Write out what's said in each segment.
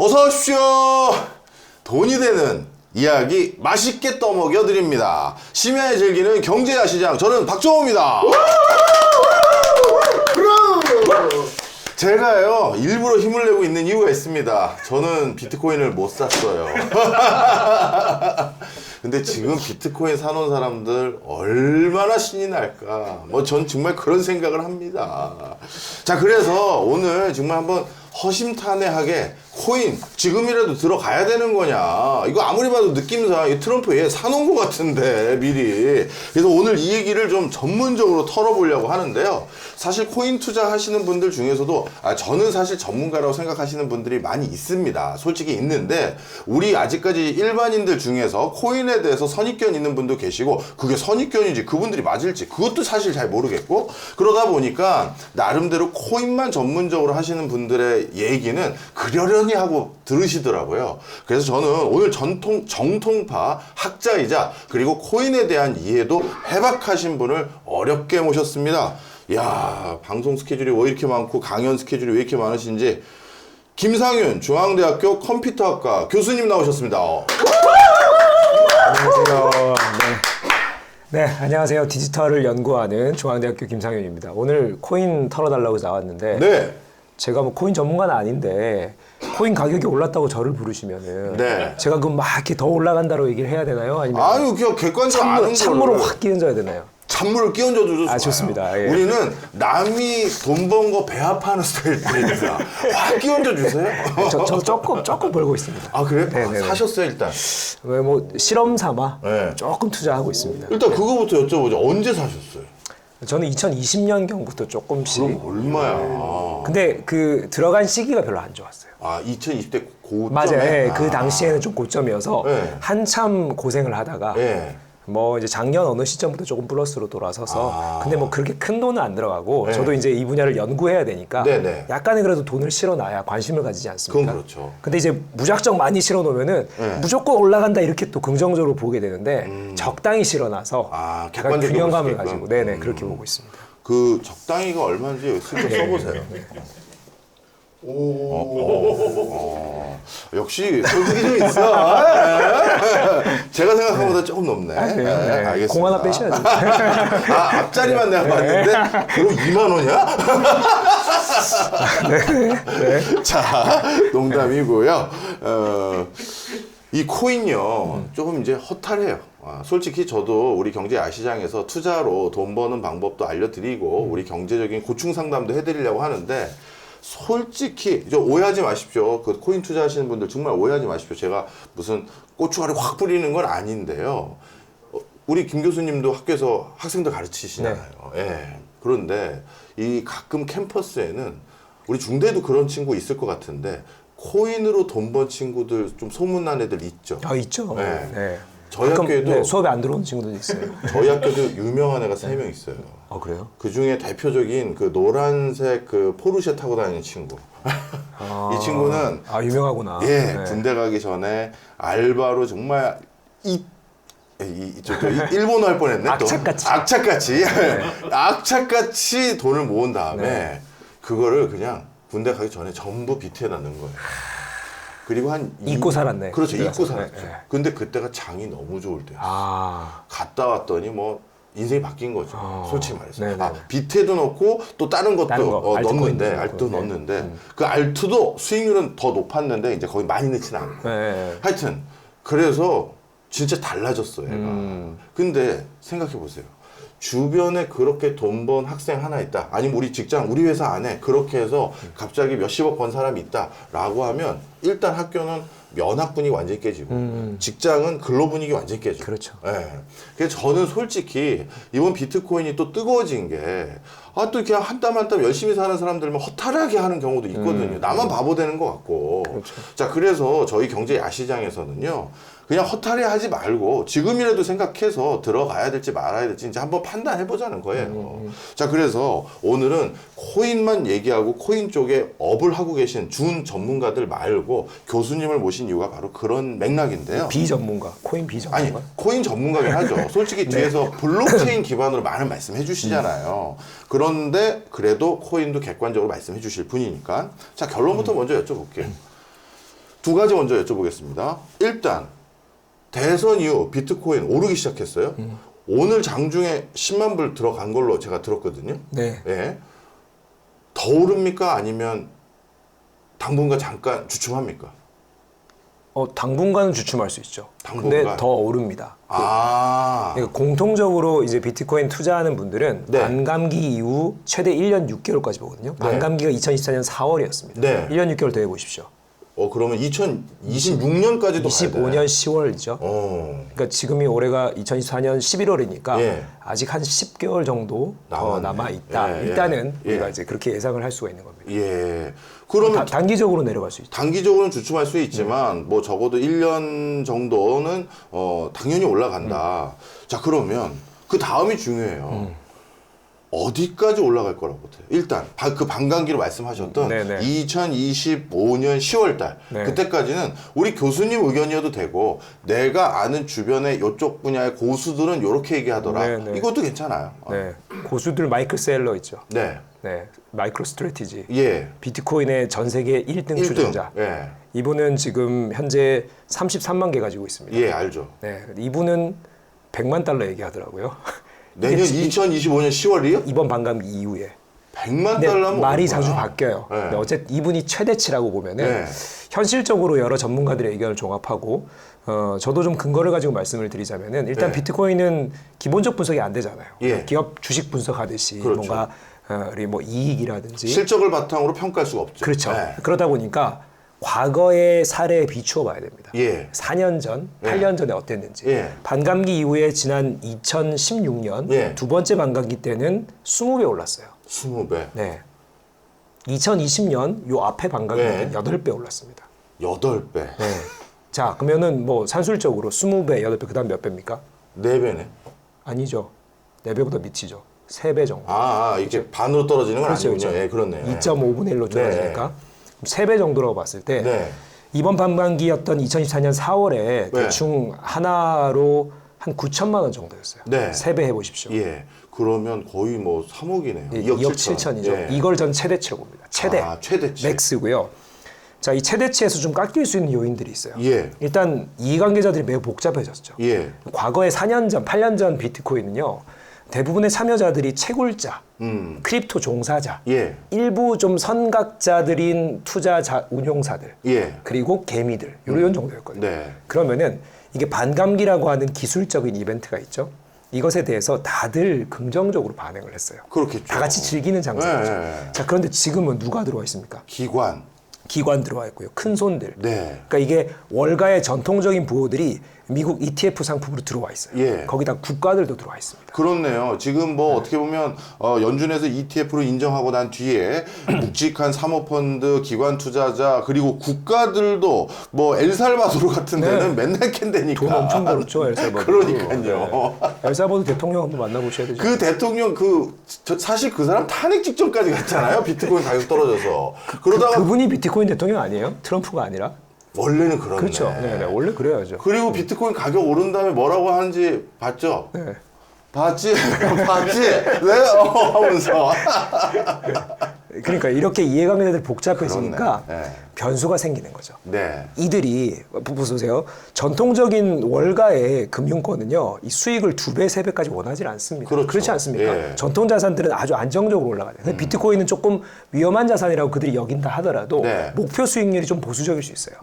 어서 오십시오. 돈이 되는 이야기 맛있게 떠먹여 드립니다. 심야에 즐기는 경제야시장, 저는 박정호입니다. 제가요 일부러 힘을 내고 있는 이유가 있습니다. 저는 비트코인을 못 샀어요. 근데 지금 비트코인 사놓은 사람들 얼마나 신이 날까. 뭐 전 정말 그런 생각을 합니다. 자, 그래서 오늘 정말 한번 허심탄회하게 코인 지금이라도 들어가야 되는 거냐, 이거 아무리 봐도 느낌상 이 트럼프 얘 사놓은 것 같은데 미리. 그래서 오늘 이 얘기를 좀 전문적으로 털어보려고 하는데요. 사실 코인 투자하시는 분들 중에서도 저는 사실 전문가라고 생각하시는 분들이 많이 있습니다. 솔직히 있는데 우리 아직까지 일반인들 중에서 코인에 대해서 선입견 있는 분도 계시고, 그게 선입견인지 그분들이 맞을지 그것도 사실 잘 모르겠고, 그러다 보니까 나름대로 코인만 전문적으로 하시는 분들의 얘기는 그러려니 하고 들으시더라고요. 그래서 저는 오늘 정통파 학자이자 그리고 코인에 대한 이해도 해박하신 분을 어렵게 모셨습니다. 야, 방송 스케줄이 왜 이렇게 많고 강연 스케줄이 왜 이렇게 많으신지 김상윤 중앙대학교 컴퓨터학과 교수님 나오셨습니다. 안녕하세요. 네, 안녕하세요. 디지털을 연구하는 중앙대학교 김상윤입니다. 오늘 코인 털어달라고 나왔는데, 네. 제가 뭐 코인 전문가는 아닌데 코인 가격이 올랐다고 저를 부르시면은, 네. 제가 그럼 막 이렇게 더 올라간다고 얘기를 해야 되나요? 아니면 아유, 그냥 객관적으로 아는 찬물을 거를. 확 끼얹어야 되나요? 찬물을 끼얹어도 좋아요. 좋습니다. 예. 우리는 남이 돈 번 거 배합하는 스타일입니다. 확 끼얹어 주세요. 저 조금 벌고 있습니다. 아, 그래요? 네네네. 사셨어요, 일단? 왜 뭐 실험 삼아 네. 조금 투자하고 있습니다. 일단 그거부터 여쭤보죠. 언제 사셨어요? 저는 2020년경부터 조금씩. 그럼 얼마야? 근데 그 들어간 시기가 별로 안 좋았어요. 아, 2020대 고점에? 맞아요. 예, 그 당시에는 좀 고점이어서 네. 한참 고생을 하다가 예. 뭐 이제 작년 어느 시점부터 조금 플러스로 돌아서서, 근데 뭐 그렇게 큰 돈은 안 들어가고, 네. 저도 이제 이 분야를 연구해야 되니까 네네. 약간의 그래도 돈을 실어놔야 관심을 가지지 않습니까? 그건 그렇죠. 근데 이제 무작정 많이 실어놓으면은 네. 무조건 올라간다 이렇게 또 긍정적으로 보게 되는데, 적당히 실어놔서 약간 객관적으로 균형감을 볼 수 있게끔. 가지고 네네 그렇게 보고 있습니다. 그 적당히가 얼마인지 슬쩍 써보세요. 역시 설득이 좀 있어. 제가 생각한 것보다 조금 높네. 알겠습니다. 공 하나 빼셔야죠. 앞자리만 내가 봤는데 그럼 2만 원이야? 자, 농담이고요. 이 코인요, 조금 이제 허탈해요. 솔직히 저도 우리 경제 야시장에서 투자로 돈 버는 방법도 알려드리고 우리 경제적인 고충 상담도 해드리려고 하는데, 솔직히 오해하지 마십시오. 그 코인 투자하시는 분들 정말 오해하지 마십시오. 제가 무슨 고춧가루 확 뿌리는 건 아닌데요. 우리 김 교수님도 학교에서 학생들 가르치시잖아요. 네. 예. 그런데 이 가끔 캠퍼스에는 우리 중대도 그런 친구 있을 것 같은데, 코인으로 돈 번 친구들 좀 소문난 애들 있죠. 있죠. 네. 네. 저희 학교에도 수업에 안 들어오는 친구들도 있어요. 저희 학교도 유명한 애가 3명 있어요. 그래요? 그 중에 대표적인 그 노란색 그 포르쉐 타고 다니는 친구. 이 친구는 유명하구나. 예, 네. 군대 가기 전에 알바로 정말 일본어 할 뻔했네. 악착같이. 악착같이. 악착같이 돈을 모은 다음에 그거를 그냥 군대 가기 전에 전부 빚에 넣는 거예요. 그리고 잊고 살았네. 그렇죠. 잊고 가서. 살았죠. 네. 근데 그때가 장이 너무 좋을 때였어요. 갔다 왔더니 뭐 인생이 바뀐 거죠. 솔직히 말해서. 네네. 빚에도 넣고 또 다른 것도 넣었는데, 알트도 네. 넣었는데, 그 알트도 수익률은 더 높았는데 이제 거기 많이 넣지는 않고. 네. 하여튼 그래서 진짜 달라졌어, 얘가. 근데 생각해 보세요. 주변에 그렇게 돈 번 학생 하나 있다. 아니면 우리 직장, 우리 회사 안에 그렇게 해서 갑자기 몇십억 번 사람이 있다라고 하면, 일단 학교는 면학 분위기 완전히 깨지고, 직장은 근로 분위기 완전히 깨지고. 그렇죠. 예. 그래서 저는 솔직히 이번 비트코인이 또 뜨거워진 게, 또 그냥 한 땀 한 땀 열심히 사는 사람들만 허탈하게 하는 경우도 있거든요. 나만 바보 되는 것 같고. 그렇죠. 자, 그래서 저희 경제 야시장에서는요, 그냥 허탈해 하지 말고 지금이라도 생각해서 들어가야 될지 말아야 될지 이제 한번 판단해 보자는 거예요. 자, 그래서 오늘은 코인만 얘기하고 코인 쪽에 업을 하고 계신 준 전문가들 말고 교수님을 모신 이유가 바로 그런 맥락인데요. 비전문가, 코인 비전문가? 아니, 코인 전문가긴 하죠. 솔직히 뒤에서 블록체인 기반으로 많은 말씀 해주시잖아요. 그런데 그래도 코인도 객관적으로 말씀해 주실 분이니까. 자, 결론부터 먼저 여쭤볼게요. 두 가지 먼저 여쭤보겠습니다. 일단 대선 이후 비트코인 오르기 시작했어요. 오늘 장중에 10만 불 들어간 걸로 제가 들었거든요. 네. 예. 더 오릅니까? 아니면 당분간 잠깐 주춤합니까? 당분간은 주춤할 수 있죠. 당분간? 근데 더 오릅니다. 아. 그러니까 공통적으로 이제 비트코인 투자하는 분들은 네. 반감기 이후 최대 1년 6개월까지 보거든요. 반감기가 2024년 4월이었습니다. 네. 1년 6개월 더 해보십시오. 그러면 2026년까지도 25년 10월이죠. 그러니까 지금이 올해가 2024년 11월이니까 예. 아직 한 10개월 정도 더 남았네. 남아 있다. 예, 예. 일단은 예. 우리가 이제 그렇게 예상을 할 수가 있는 겁니다. 예. 그러면 단기적으로 내려갈 수 있죠. 단기적으로는 주춤할 수 있지만 뭐 적어도 1년 정도는 당연히 올라간다. 자, 그러면 그 다음이 중요해요. 어디까지 올라갈 거라고 보세요? 일단 그 반감기로 말씀하셨던 네네. 2025년 10월 달 네. 그때까지는 우리 교수님 의견이어도 되고 내가 아는 주변의 이쪽 분야의 고수들은 이렇게 얘기하더라. 네네. 이것도 괜찮아요. 네. 고수들 마이클 셀러 있죠. 네. 네. 마이크로 스트래티지. 예. 비트코인의 전 세계 1등 추종자. 예. 이분은 지금 현재 33만 개 가지고 있습니다. 예, 알죠. 네. 이분은 100만 달러 얘기하더라고요. 내년 2025년 10월이요? 이번 반감기 이후에. 100만 근데 달러면 말이 얼마야? 자주 바뀌어요. 네. 근데 어쨌든 이분이 최대치라고 보면은 네. 현실적으로 여러 전문가들의 의견을 종합하고 저도 좀 근거를 가지고 말씀을 드리자면은 일단 네. 비트코인은 기본적 분석이 안 되잖아요. 예. 기업 주식 분석하듯이 그렇죠. 뭔가 우리 뭐 이익이라든지 실적을 바탕으로 평가할 수가 없죠. 그렇죠. 네. 그러다 보니까 과거의 사례에 비추어 봐야 됩니다. 예. 4년 전, 8년 전에 어땠는지. 예. 반감기 이후에 지난 2016년 예. 두 번째 반감기 때는 20배 올랐어요. 20배. 네. 2020년 요 앞에 반감기 예. 때는 8배 올랐습니다. 8배. 네. 자, 그러면은 뭐 산술적으로 20배, 8배 그다음 몇 배입니까? 4배네. 아니죠. 4배보다 밑이죠. 3배 정도. 이렇게 반으로 떨어지는 건 그렇죠, 아니군요. 그렇죠. 예, 그렇네요. 2.5분의 1로 줄어드니까 3배 정도라고 봤을 때 네. 이번 반감기였던 2024년 4월에 대충 하나로 한 9천만 원 정도였어요. 네. 3배 해보십시오. 예. 그러면 거의 뭐 3억이네요. 2억 7천이죠. 예. 이걸 전 최대치라고 봅니다. 최대. 최대치. 맥스고요. 자, 이 최대치에서 좀 깎일 수 있는 요인들이 있어요. 예. 일단 이해관계자들이 매우 복잡해졌죠. 예. 과거에 4년 전, 8년 전 비트코인은요. 대부분의 참여자들이 채굴자, 크립토 종사자, 예. 일부 좀 선각자들인 투자 운용사들, 예. 그리고 개미들 이런 정도였거든요. 네. 그러면은 이게 반감기라고 하는 기술적인 이벤트가 있죠. 이것에 대해서 다들 긍정적으로 반응을 했어요. 그렇겠죠. 다 같이 즐기는 장소죠. 네. 자, 그런데 지금은 누가 들어와 있습니까? 기관. 기관 들어와 있고요. 큰 손들. 네. 그러니까 이게 월가의 전통적인 부호들이 미국 ETF 상품으로 들어와 있어요. 예. 거기다 국가들도 들어와 있습니다. 그렇네요. 지금 뭐 어떻게 보면 연준에서 ETF로 인정하고 난 뒤에 묵직한 사모펀드, 기관 투자자 그리고 국가들도 뭐 엘살바도르 같은 데는 맨날 캔대니까. 돈 엄청 벌었죠, 엘살바도르. 그러니까요. 엘살바도르 대통령 한번 만나보셔야 되죠. 그 대통령 사실 그 사람 탄핵 직전까지 갔잖아요. 비트코인 가격 떨어져서. 그러다가 그분이 비트코인 대통령 아니에요? 트럼프가 아니라? 원래는 그렇네. 그렇죠. 네, 원래 그래야죠. 그리고 비트코인 가격 오른 다음에 뭐라고 하는지 봤죠? 네. 봤지? 봤지? 네? 하면서. 그러니까 이렇게 이해관계자들이 복잡해지니까 그렇네. 네. 변수가 생기는 거죠. 네. 이들이 보세요. 전통적인 월가의 금융권은요, 이 수익을 2배, 3배까지 원하지 않습니다. 그렇죠. 그렇지 않습니까? 예. 전통 자산들은 아주 안정적으로 올라가요. 근데 비트코인은 조금 위험한 자산이라고 그들이 여긴다 하더라도 네. 목표 수익률이 좀 보수적일 수 있어요.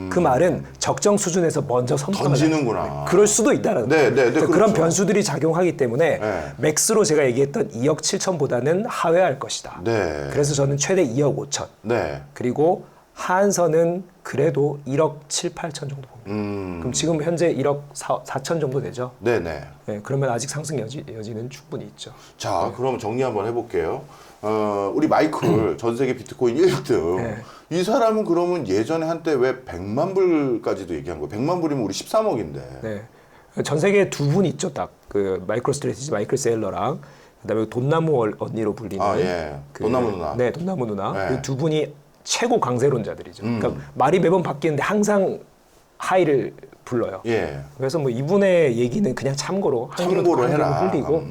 그 말은 적정 수준에서 먼저 선택을 던지는구나. 그럴 수도 있다는 네, 네, 네, 그런 그렇죠. 변수들이 작용하기 때문에 네. 맥스로 제가 얘기했던 2억 7천보다는 하회할 것이다. 네. 그래서 저는 최대 2억 5천. 네. 그리고 한선은 그래도 1억 7, 8천 정도 봅니다. 그럼 지금 현재 1억 4천 정도 되죠. 네네. 네, 그러면 아직 상승 여지는 충분히 있죠. 자, 그럼 정리 한번 해볼게요. 우리 마이클 전 세계 비트코인 1등. 네. 이 사람은 그러면 예전에 한때 왜 100만 불까지도 얘기한 거예요? 100만 불이면 우리 13억인데. 네, 전 세계에 두 분 있죠, 딱 그 마이크로 스트래티지 마이클 셀러랑 그다음에 돈나무 언니로 불리는 예. 돈나무 누나. 네, 돈나무 누나. 네. 이 두 분이 최고 강세론자들이죠. 그러니까 말이 매번 바뀌는데 항상 하이를 불러요. 예. 그래서 뭐 이분의 얘기는 그냥 참고로 해라. 흘리고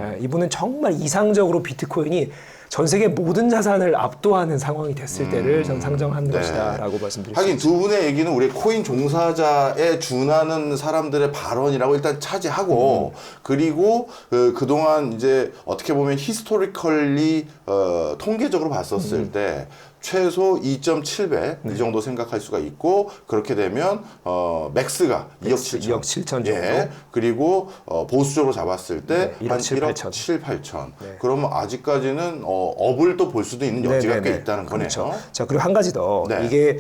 예, 이분은 정말 이상적으로 비트코인이 전 세계 모든 자산을 압도하는 상황이 됐을 때를 전 상정한 것이다라고 말씀드릴 수 하긴 있습니다. 두 분의 얘기는 우리 코인 종사자에 준하는 사람들의 발언이라고 일단 차지하고 그리고 그동안 이제 어떻게 보면 히스토리컬리 통계적으로 봤었을 때 최소 2.7배 이 정도 생각할 수가 있고 그렇게 되면 맥스가 2억 7천. 2억 7천 정도. 예. 그리고 보수적으로 잡았을 때 네, 한 1억 7, 1억 8천. 7, 8천. 네. 그러면 아직까지는 업을 또 볼 수도 있는 여지가 꽤 네네네. 있다는 거네요. 그렇죠. 자, 그리고 한 가지 더. 네. 이게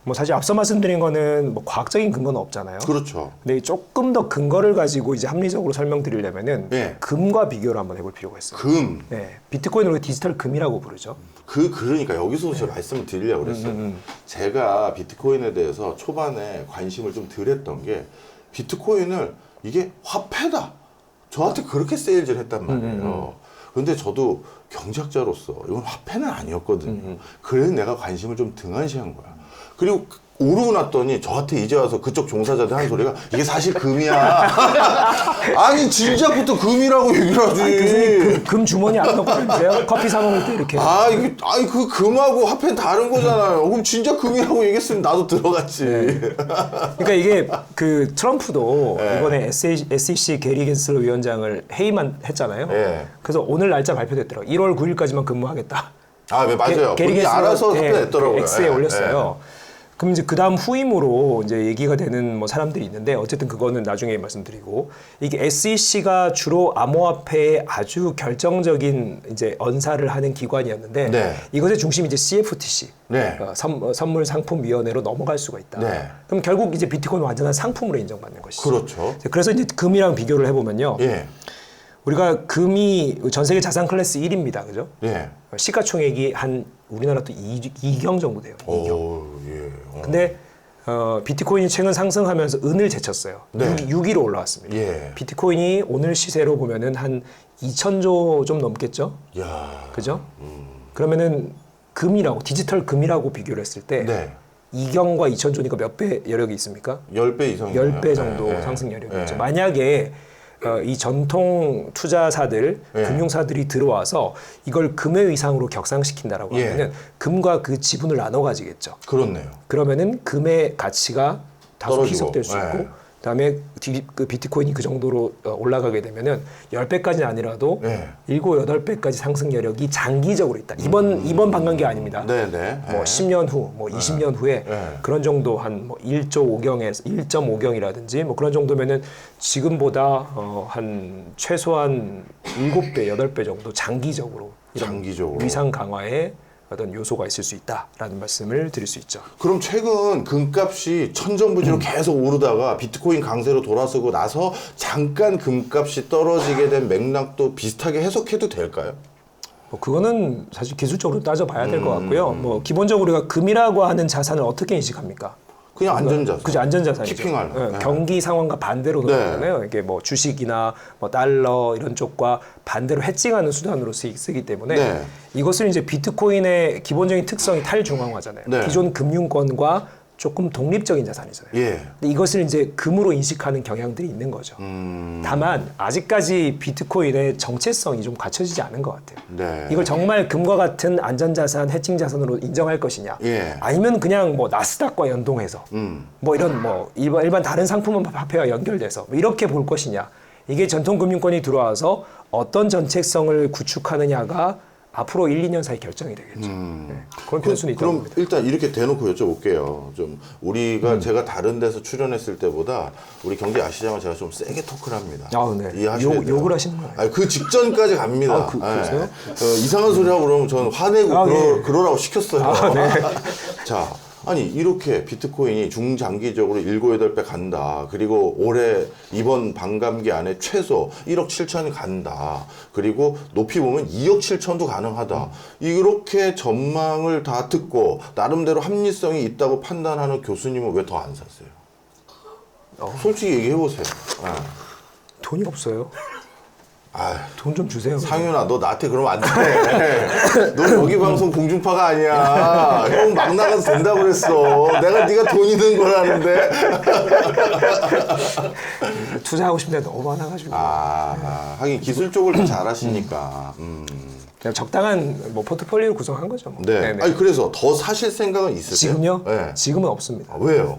뭐 사실 앞서 말씀드린 거는 뭐 과학적인 근거는 없잖아요. 그렇죠. 근데 조금 더 근거를 가지고 이제 합리적으로 설명드리려면은 예. 금과 비교를 한번 해볼 필요가 있어요. 금. 네, 비트코인을 우리가 디지털 금이라고 부르죠. 그러니까 여기서 제가 말씀을 드리려고 그랬어요. 제가 비트코인에 대해서 초반에 관심을 좀 덜 했던 게 비트코인을 이게 화폐다. 저한테 그렇게 세일즈를 했단 말이에요. 근데 저도 경제학자로서 이건 화폐는 아니었거든요. 그래서 내가 관심을 좀 등한시한 거야. 그리고 오르고 났더니 저한테 이제 와서 그쪽 종사자들 하는 소리가 이게 사실 금이야. 아니 진작부터 금이라고 얘기를 하지. 교수님 금 주머니 안 넣고 다니세요? 커피 사 먹을 때 이렇게. 그 금하고 화폐는 다른 거잖아요. 그럼 진짜 금이라고 얘기했으면 나도 들어갔지. 그러니까 이게 그 트럼프도 이번에 SEC 게리 겐슬러 위원장을 해임만 했잖아요. 네. 그래서 오늘 날짜 발표됐더라고요. 1월 9일까지만 근무하겠다. 네, 맞아요. 게리 본인이 겐슬러 알아서 냈더라고요. X에 올렸어요. 그럼 이제 그다음 후임으로 이제 얘기가 되는 뭐 사람들이 있는데 어쨌든 그거는 나중에 말씀드리고 이게 SEC가 주로 암호화폐에 아주 결정적인 이제 언사를 하는 기관이었는데 네. 이것의 중심이 이제 CFTC 네. 선물 상품 위원회로 넘어갈 수가 있다. 네. 그럼 결국 이제 비트코인은 완전한 상품으로 인정받는 것이죠. 그렇죠. 그래서 이제 금이랑 비교를 해보면요. 예. 우리가 금이 전 세계 자산 클래스 1입니다. 그죠? 예. 시가총액이 한 우리나라 또 2경 정도 돼요. 2경. 오, 예. 근데 비트코인이 최근 상승하면서 은을 제쳤어요. 네. 6위로 올라왔습니다. 예. 비트코인이 오늘 시세로 보면은 한 2,000조 좀 넘겠죠? 야. 그죠? 그러면은 금이라고 디지털 금이라고 비교를 했을 때 네. 2경과 2,000조니까 몇 배 여력이 있습니까? 10배 이상. 10배 정도 상승 여력이 있죠. 만약에 이 전통 투자사들, 금융사들이 들어와서 이걸 금의 위상으로 격상시킨다라고 하면은 금과 그 지분을 나눠 가지겠죠. 그렇네요. 그러면은 금의 가치가 다소 떨어지고. 희석될 수 있고 그다음에 그 비트코인이 그 정도로 올라가게 되면은 10배까지는 아니라도 7, 8배까지 상승 여력이 장기적으로 있다. 이번 반감기 아닙니다. 네네. 뭐 10년 후, 뭐 20년 후에 그런 정도 한 뭐 1.5경에서 1.5경이라든지 뭐 그런 정도면은 지금보다 한 최소한 7배, 8배 정도 장기적으로 이런 장기적으로. 위상 강화에 어떤 요소가 있을 수 있다라는 말씀을 드릴 수 있죠. 그럼 최근 금값이 천정부지로 계속 오르다가 비트코인 강세로 돌아서고 나서 잠깐 금값이 떨어지게 된 맥락도 비슷하게 해석해도 될까요? 뭐 그거는 사실 기술적으로 따져봐야 될 것 같고요. 뭐 기본적으로 우리가 금이라고 하는 자산을 어떻게 인식합니까? 그냥 안전자산. 그죠, 안전자산이죠. 키핑할. 네, 경기 상황과 반대로 돌아가잖아요. 이게 뭐 주식이나 뭐 달러 이런 쪽과 반대로 해칭하는 수단으로 쓰기 때문에 이것을 이제 비트코인의 기본적인 특성이 탈중앙화잖아요. 기존 금융권과 조금 독립적인 자산이잖아요. 근데 이것을 이제 금으로 인식하는 경향들이 있는 거죠. 다만 아직까지 비트코인의 정체성이 좀 갖춰지지 않은 것 같아요. 이걸 정말 금과 같은 안전자산, 해칭자산으로 인정할 것이냐, 아니면 그냥 뭐 나스닥과 연동해서 뭐 이런 뭐 일반 다른 상품 화폐와 연결돼서 뭐 이렇게 볼 것이냐, 이게 전통금융권이 들어와서 어떤 정체성을 구축하느냐가 앞으로 1, 2년 사이 결정이 되겠죠. 그런 변수는 있다고 그럼 봅니다. 일단 이렇게 대놓고 여쭤볼게요. 좀 우리가 제가 다른 데서 출연했을 때보다 우리 경제 아시장을 제가 좀 세게 토크를 합니다. 네. 이해하셔야 돼요. 욕을 하시는 거예요? 아니, 그 직전까지 갑니다. 그러세요? 이상한 소리 하고 그러면 저는 화내고 그러라고 시켰어요. 자, 아니 이렇게 비트코인이 중장기적으로 7, 8배 간다. 그리고 올해 이번 반감기 안에 최소 1억 7천이 간다. 그리고 높이 보면 2억 7천도 가능하다. 이렇게 전망을 다 듣고 나름대로 합리성이 있다고 판단하는 교수님은 왜 더 안 샀어요? 솔직히 얘기해 보세요. 돈이 없어요. 아휴, 돈 좀 주세요. 상윤아, 너 나한테 그러면 안 돼. 너 여기 방송 공중파가 아니야. 형 막 나가도 된다고 그랬어. 내가 네가 돈이 든 거라는데. 투자하고 싶은 데 너무 많아가지고. 하긴 기술 쪽을 더 잘하시니까. 그냥 적당한 뭐 포트폴리오 구성한 거죠. 뭐. 네. 네네. 아니 그래서 더 사실 생각은 있으세요? 지금요? 네. 지금은 없습니다. 왜요?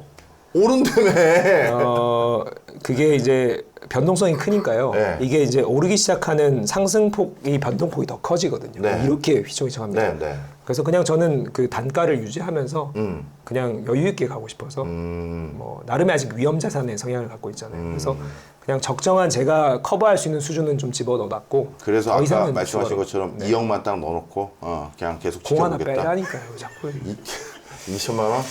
오른다며. 그게 이제 변동성이 크니까요. 네. 이게 이제 오르기 시작하는 상승폭이 변동폭이 더 커지거든요. 네. 이렇게 휘청휘청합니다. 네, 네. 그래서 그냥 저는 그 단가를 유지하면서 그냥 여유 있게 가고 싶어서 뭐 나름의 아직 위험 자산의 성향을 갖고 있잖아요. 그래서 그냥 적정한 제가 커버할 수 있는 수준은 좀 집어넣어놨고 그래서 더 아까 이상은 말씀하신 집어넣- 것처럼 2억만 딱 넣어놓고 그냥 계속 공 하나 지켜보겠다. 빼라니까요. 자꾸 2천만 원?